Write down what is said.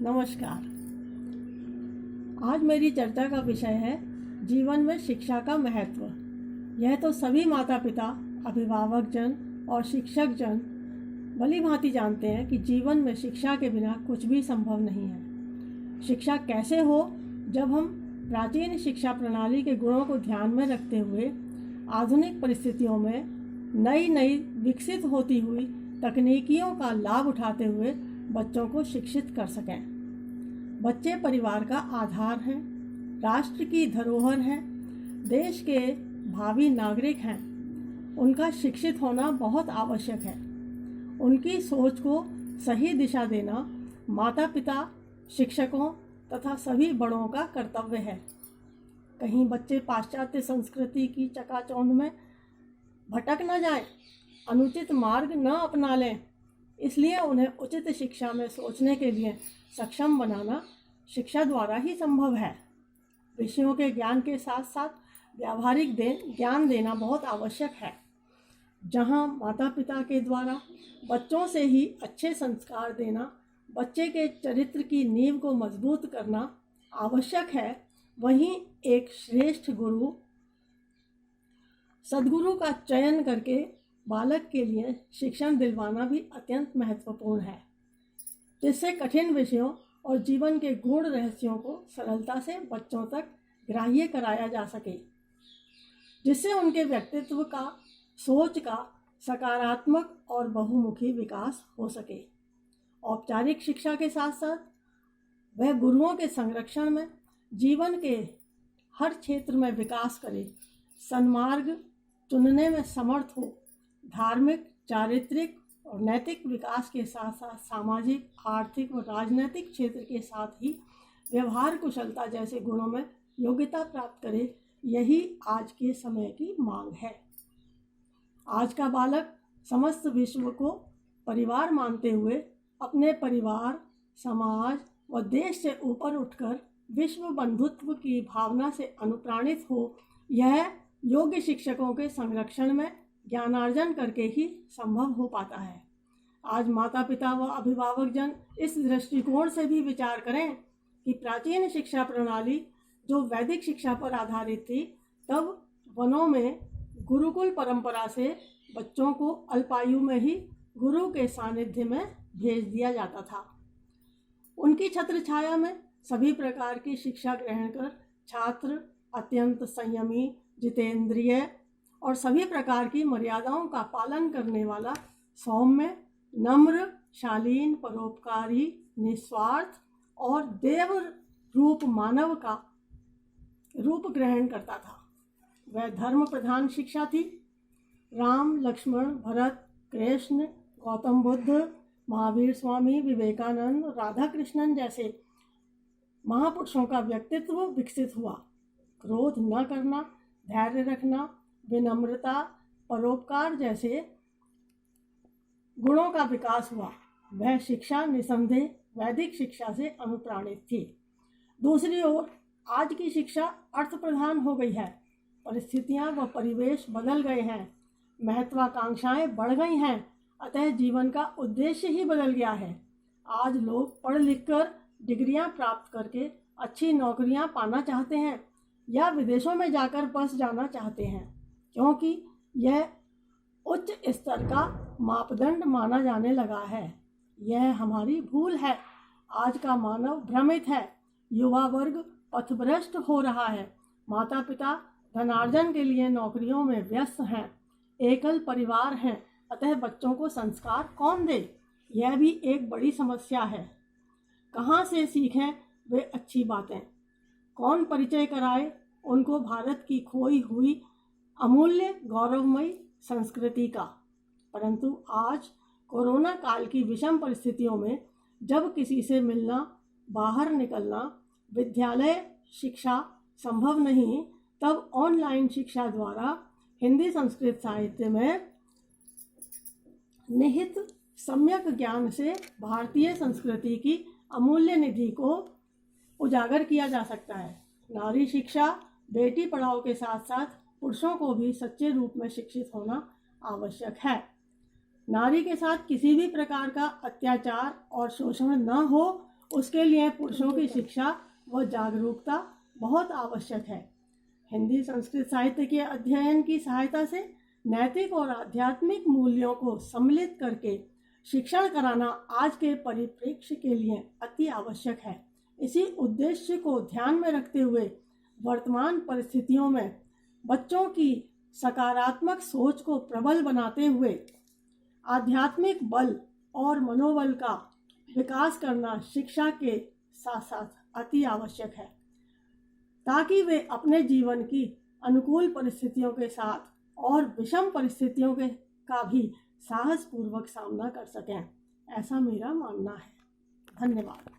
नमस्कार। आज मेरी चर्चा का विषय है जीवन में शिक्षा का महत्व। यह तो सभी माता पिता, अभिभावक जन और शिक्षक जन भली भांति जानते हैं कि जीवन में शिक्षा के बिना कुछ भी संभव नहीं है। शिक्षा कैसे हो, जब हम प्राचीन शिक्षा प्रणाली के गुणों को ध्यान में रखते हुए आधुनिक परिस्थितियों में नई नई विकसित होती हुई तकनीकियों का लाभ उठाते हुए बच्चों को शिक्षित कर सकें। बच्चे परिवार का आधार हैं, राष्ट्र की धरोहर हैं, देश के भावी नागरिक हैं। उनका शिक्षित होना बहुत आवश्यक है। उनकी सोच को सही दिशा देना माता पिता, शिक्षकों तथा सभी बड़ों का कर्तव्य है। कहीं बच्चे पाश्चात्य संस्कृति की चकाचौंध में भटक न जाएं, अनुचित मार्ग न अपना लें। इसलिए उन्हें उचित शिक्षा में सोचने के लिए सक्षम बनाना शिक्षा द्वारा ही संभव है। विषयों के ज्ञान के साथ साथ व्यावहारिक ज्ञान देना बहुत आवश्यक है। जहाँ माता पिता के द्वारा बच्चों से ही अच्छे संस्कार देना, बच्चे के चरित्र की नींव को मजबूत करना आवश्यक है, वहीं एक श्रेष्ठ गुरु, सद्गुरु का चयन करके बालक के लिए शिक्षण दिलवाना भी अत्यंत महत्वपूर्ण है, जिससे कठिन विषयों और जीवन के गूढ़ रहस्यों को सरलता से बच्चों तक ग्राह्य कराया जा सके, जिससे उनके व्यक्तित्व का, सोच का सकारात्मक और बहुमुखी विकास हो सके। औपचारिक शिक्षा के साथ साथ वह गुरुओं के संरक्षण में जीवन के हर क्षेत्र में विकास करे, सन्मार्ग चुनने में समर्थ हो, धार्मिक, चारित्रिक और नैतिक विकास के साथ साथ सामाजिक, आर्थिक व राजनीतिक क्षेत्र के साथ ही व्यवहार कुशलता जैसे गुणों में योग्यता प्राप्त करे। यही आज के समय की मांग है। आज का बालक समस्त विश्व को परिवार मानते हुए अपने परिवार, समाज व देश से ऊपर उठकर विश्व बंधुत्व की भावना से अनुप्राणित हो, यह योग्य शिक्षकों के संरक्षण में ज्ञानार्जन करके ही संभव हो पाता है। आज माता पिता व अभिभावक जन इस दृष्टिकोण से भी विचार करें कि प्राचीन शिक्षा प्रणाली जो वैदिक शिक्षा पर आधारित थी, तब वनों में गुरुकुल परंपरा से बच्चों को अल्पायु में ही गुरु के सानिध्य में भेज दिया जाता था। उनकी छत्र छाया में सभी प्रकार की शिक्षा ग्रहण कर छात्र अत्यंत संयमी, जितेंद्रिय और सभी प्रकार की मर्यादाओं का पालन करने वाला, सौम्य, नम्र, शालीन, परोपकारी, निस्वार्थ और देव रूप मानव का रूप ग्रहण करता था। वह धर्म प्रधान शिक्षा थी। राम, लक्ष्मण, भरत, कृष्ण, गौतम बुद्ध, महावीर स्वामी, विवेकानंद, राधा कृष्णन जैसे महापुरुषों का व्यक्तित्व विकसित हुआ। क्रोध न करना, धैर्य रखना, विनम्रता, परोपकार जैसे गुणों का विकास हुआ। वह शिक्षा निसंदेह वैदिक शिक्षा से अनुप्राणित थी। दूसरी ओर आज की शिक्षा अर्थ प्रधान हो गई है। परिस्थितियां व परिवेश बदल गए हैं, महत्वाकांक्षाएं बढ़ गई हैं, अतः जीवन का उद्देश्य ही बदल गया है। आज लोग पढ़ लिख कर डिग्रियां प्राप्त करके अच्छी नौकरियां पाना चाहते हैं या विदेशों में जाकर बस जाना चाहते हैं, क्योंकि यह उच्च स्तर का मापदंड माना जाने लगा है। यह हमारी भूल है। आज का मानव भ्रमित है, युवा वर्ग पथभ्रष्ट हो रहा है, माता पिता धनार्जन के लिए नौकरियों में व्यस्त हैं, एकल परिवार हैं, अतः बच्चों को संस्कार कौन दे, यह भी एक बड़ी समस्या है। कहाँ से सीखें वे अच्छी बातें, कौन परिचय कराए उनको भारत की खोई हुई अमूल्य गौरवमयी संस्कृति का। परंतु आज कोरोना काल की विषम परिस्थितियों में जब किसी से मिलना, बाहर निकलना, विद्यालय शिक्षा संभव नहीं, तब ऑनलाइन शिक्षा द्वारा हिंदी संस्कृत साहित्य में निहित सम्यक ज्ञान से भारतीय संस्कृति की अमूल्य निधि को उजागर किया जा सकता है। नारी शिक्षा, बेटी पढ़ाओ के साथ साथ पुरुषों को भी सच्चे रूप में शिक्षित होना आवश्यक है। नारी के साथ किसी भी प्रकार का अत्याचार और शोषण न हो, उसके लिए पुरुषों की शिक्षा व जागरूकता बहुत आवश्यक है। हिंदी संस्कृत साहित्य के अध्ययन की सहायता से नैतिक और आध्यात्मिक मूल्यों को सम्मिलित करके शिक्षण कराना आज के परिप्रेक्ष्य के लिए अति आवश्यक है। इसी उद्देश्य को ध्यान में रखते हुए वर्तमान परिस्थितियों में बच्चों की सकारात्मक सोच को प्रबल बनाते हुए आध्यात्मिक बल और मनोबल का विकास करना शिक्षा के साथ साथ अति आवश्यक है, ताकि वे अपने जीवन की अनुकूल परिस्थितियों के साथ और विषम परिस्थितियों के का भी साहसपूर्वक सामना कर सकें। ऐसा मेरा मानना है। धन्यवाद।